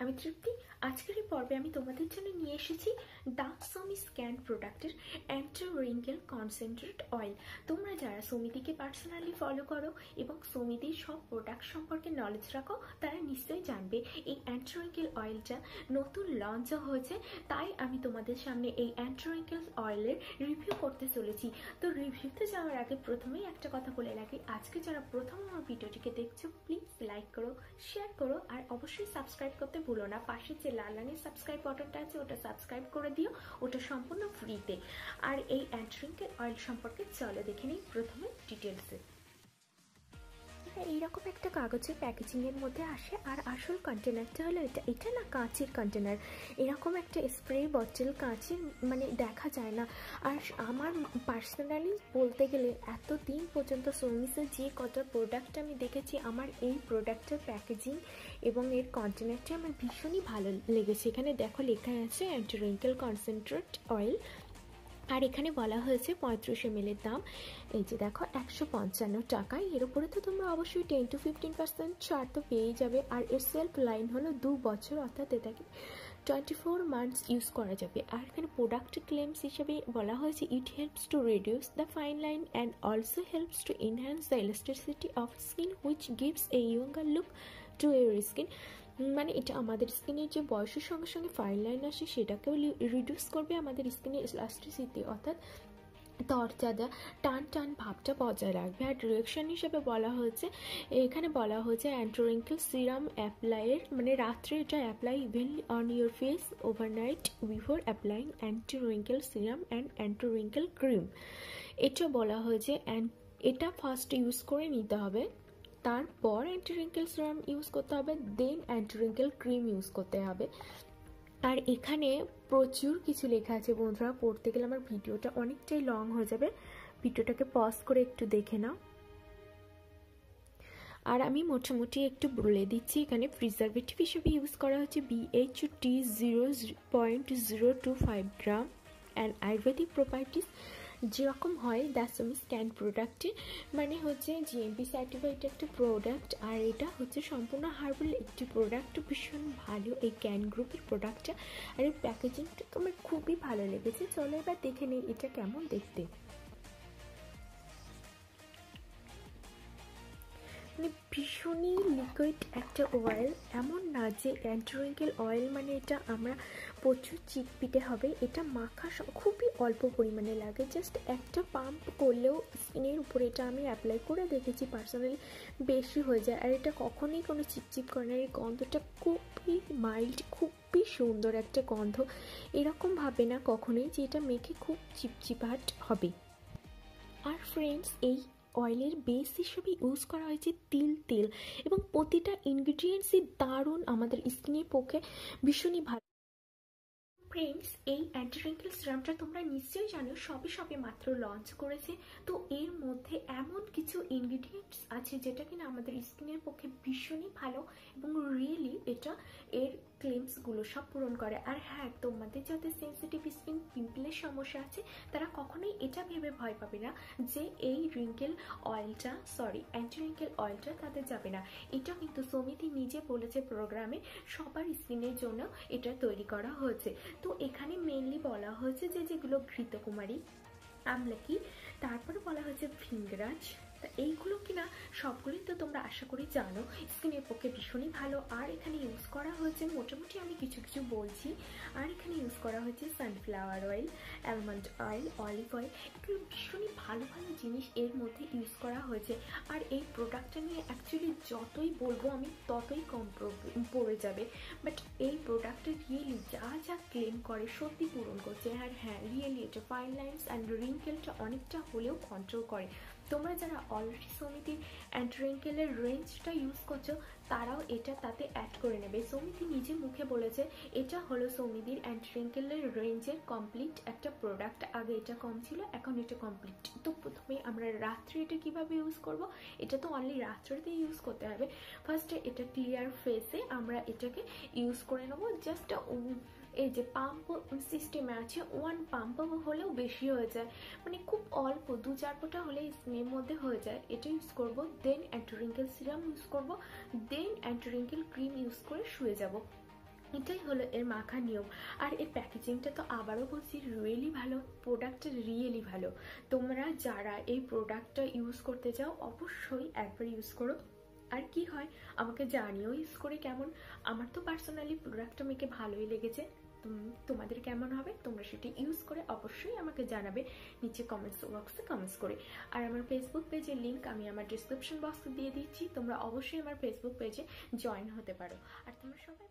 আমি তৃপ্তি। আজকের এই পর্বে আমি তোমাদের জন্য নিয়ে এসেছি ডাকসমি স্ক্যান প্রোডাক্টের অ্যান্টি রিঙ্কেল কনসেন্ট্রেট অয়েল। তোমরা যারা সমিতিকে পার্সোনালি ফলো করো এবং সমিতির সব প্রোডাক্ট সম্পর্কে নলেজ রাখো তারা নিশ্চয়ই জানবে এই অ্যান্টি রিঙ্কেল অয়েলটা নতুন লঞ্চ হয়েছে, তাই আমি তোমাদের সামনে এই অ্যান্টি রিঙ্কেল অয়েলের রিভিউ করতে চলেছি। তো রিভিউতে যাওয়ার আগে প্রথমেই একটা কথা বলে রাখি, আজকে যারা প্রথম আমার ভিডিওটিকে দেখছো প্লিজ লাইক করো, শেয়ার করো আর অবশ্যই সাবস্ক্রাইব করতে ভুলো না। পাশে যে লাল রঙের সাবস্ক্রাইব বাটনটা আছে ওটা সাবস্ক্রাইব করে দিও, ওটা সম্পূর্ণ ফ্রিতে। আর এই অ্যান্টি রিঙ্কেল অয়েল সম্পর্কে চলো দেখে নিই প্রথমে ডিটেলসে। এইরকম একটা কাগজের প্যাকেজিং এর মধ্যে আসে, আর আসল কন্টেনারটা হলো এটা না কাঁচের কন্টেনার। এরকম একটা স্প্রে বটল কাঁচের মানে দেখা যায় না। আর আমার পার্সোনালি বলতে গেলে এতদিন পর্যন্ত সোমিসের যে কত প্রোডাক্ট আমি দেখেছি, আমার এই প্রোডাক্টের প্যাকেজিং এবং এর কন্টেনারটা আমার ভীষণই ভালো লেগেছে। এখানে দেখো লেখা আছে অ্যান্টি রিঙ্কেল কনসেন্ট্রেট অয়েল, আর এখানে বলা হয়েছে 35 ml এর দাম এই যে দেখো 155 টাকায়। এর উপরে তো তোমরা অবশ্যই 10 to 15% ছাড় তো পেয়েই যাবে। আর এর সেলফ লাইন হলো 2 বছর, অর্থাৎ এটাকে 24 মান্থস ইউজ করা যাবে। আর এখানে প্রোডাক্ট ক্লেমস হিসেবে বলা হয়েছে it helps to reduce the fine line and also helps to enhance the elasticity of skin which gives a younger look to এর স্কিন। মানে এটা আমাদের স্কিনের যে বয়সের সঙ্গে সঙ্গে ফাইন লাইন আসে সেটাকেও রিডিউস করবে, আমাদের স্কিনের ইলাস্টিসিটি অর্থাৎ তরতাজা টান টান ভাবটা বজায় রাখবে। আর ডিরেকশন হিসেবে বলা হয়েছে, এখানে বলা হয়েছে অ্যান্টি রিঙ্কেল সিরাম অ্যাপ্লাইয়ের মানে রাত্রে এটা apply evenly on your face overnight before applying anti wrinkle serum and anti wrinkle cream. এটা বলা হয়েছে এটা ফার্স্ট ইউজ করে নিতে হবে, তারপর অ্যান্টি রিঙ্কেল সিরাম ইউজ করতে হবে, দেন অ্যান্টি রিঙ্কেল ক্রিম ইউজ করতে হবে। আর এখানে প্রচুর কিছু লেখা আছে বন্ধুরা, পড়তে গেলে আমার ভিডিওটা অনেকটাই লং হয়ে যাবে, ভিডিওটাকে পজ করে একটু দেখে নাও। আর আমি মোটামুটি একটু বলে দিচ্ছি, এখানে প্রিজারভেটিভ হিসেবে ইউজ করা হচ্ছে BHT 0.025 gram and Ayurvedic properties যেরকম হয় ডাকসমি স্ক্যান প্রোডাক্টে, মানে হচ্ছে GMP সার্টিফাইড একটা প্রোডাক্ট। আর এটা হচ্ছে সম্পূর্ণ হার্বাল একটি প্রোডাক্ট, ভীষণ ভালো এই ক্যান গ্রুপের প্রোডাক্টটা। আর এই প্যাকেজিংটা তো আমার খুবই ভালো লেগেছে। চলো এবার দেখে নিই এটা কেমন দেখতে। মানে ভীষণই লিকুইড একটা অয়েল, এমন না যে অ্যান্টি রিঙ্কেল অয়েল মানে এটা আমরা প্রচুর চিটপিটে হবে, এটা মাখা খুবই অল্প পরিমাণে লাগে, জাস্ট একটা পাম্প করলেও স্কিনের উপরে এটা আমি অ্যাপ্লাই করে দেখেছি পার্সোনালি বেশি হয়ে যায়। আর এটা কখনোই কোনো চিপচিপ করে না, এই গন্ধটা খুবই মাইল্ড, খুবই সুন্দর একটা গন্ধ। এরকম ভাবে না কখনোই যে এটা মেখে খুব চিপচিপাট হবে। আর ফ্রেন্ডস এই অয়েলের বেস হিসেবে ইউজ করা হয়েছে তিল তেল, এবং প্রতিটা ইনগ্রিডিয়েন্টসই দারুণ, আমাদের স্কিনের পক্ষে ভীষণই ভালো। ফ্রেন্ডস এই অ্যান্টি রিঙ্কেল সিরামটা তোমরা নিশ্চয়ই জানো সবে মাত্র লঞ্চ করেছে। তো এর মধ্যে এমন কিছু ইনগ্রিডিয়েন্টস আছে যেটা কিনা আমাদের স্কিনের পক্ষে ভীষণই ভালো এবং রিয়েলি এটা এর ক্লেমসগুলো সব পূরণ করে। আর হ্যাঁ, তোমাদের যাদের সেন্সিটিভ স্কিন পিম্পলের সমস্যা আছে তারা কখনোই এটা ভেবে ভয় পাবে না যে এই রিঙ্কেল অয়েলটা অ্যান্টি রিঙ্কেল অয়েলটা তাদের যাবে না। এটা কিন্তু সমিতি নিজে বলেছে প্রোগ্রামে সবার স্কিনের জন্য এটা তৈরি করা হয়েছে। তো এখানে মেনলি বলা হয়েছে যে যেগুলো ঘৃতকুমারী, আমলকি, তারপরে বলা হয়েছে ভৃঙ্গরাজ, তা এইগুলো কিনা সবগুলোই তো তোমরা আশা করি জানো স্কিনের পক্ষে ভীষণই ভালো। আর এখানে ইউজ করা হয়েছে মোটামুটি আমি কিছু কিছু বলছি। আর এখানে ইউজ করা হয়েছে sunflower oil, almond oil, olive oil, এগুলো ভীষণই ভালো ভালো জিনিস এর মধ্যে ইউজ করা হয়েছে। আর এই প্রোডাক্টটা নিয়ে অ্যাকচুয়ালি যতই বলবো আমি ততই কম পড়ে যাবে, বাট এই প্রোডাক্টটা রিয়েলি যা যা ক্লেম করে সত্যি পূরণ করছে। আর হ্যাঁ, রিয়েলি এটা ফাইন লাইন্স অ্যান্ড রিঙ্কেলটা অনেকটা হলেও কন্ট্রোল করে। তোমরা যারা অলরেডি সমিতির অ্যান্টি রিঙ্কেলের রেঞ্জটা ইউজ করছো তারাও এটা তাতে অ্যাড করে নেবে। সমিতি নিজে মুখে বলেছে এটা হলো সমিতির অ্যান্টি রিঙ্কেলের রেঞ্জের কমপ্লিট একটা প্রোডাক্ট, আগে এটা কম ছিল এখন এটা কমপ্লিট। তো প্রথমে আমরা রাত্রে এটা কিভাবে ইউজ করব, এটা তো অনলি রাত্রেতে ইউজ করতে হবে। ফার্স্টে এটা ক্লিয়ার ফেসে আমরা এটাকে ইউজ করে নেবো। জাস্ট এই যে পাম্প সিস্টেমে আছে, 1 পাম্প হলেও বেশি হয়ে যায়, মানে খুব অল্প 2-4 ফোঁটা হলে স্কিনের মধ্যে হয়ে যায়, এটা ইউজ করব। দেন অ্যান্টি রিঙ্কেল সিরাম ইউজ করব, দেন অ্যান্টি রিঙ্কেল ক্রিম ইউজ করে শুয়ে যাব। এটাই হলো এর মাখা নিয়ম। আর এর প্যাকেজিংটা তো আবারও বলছি রিয়েলি ভালো, প্রোডাক্টটা রিয়েলি ভালো। তোমরা যারা এই প্রোডাক্টটা ইউজ করতে চাও অবশ্যই একবার ইউজ করো। আর কি হয় আমাকে জানিও ইউজ করে কেমন। আমার তো পার্সোনালি প্রোডাক্টটা মেখে ভালোই লেগেছে। তোমাদের কেমন হবে তোমরা সেটি ইউজ করে অবশ্যই আমাকে জানাবে নিচে কমেন্টস বক্সে কমেন্টস করে। আর আমার ফেসবুক পেজের লিঙ্ক আমি আমার ডিসক্রিপশন বক্সে দিয়ে দিচ্ছি, তোমরা অবশ্যই আমার ফেসবুক পেজে জয়েন হতে পারো। আর তোমরা সবাই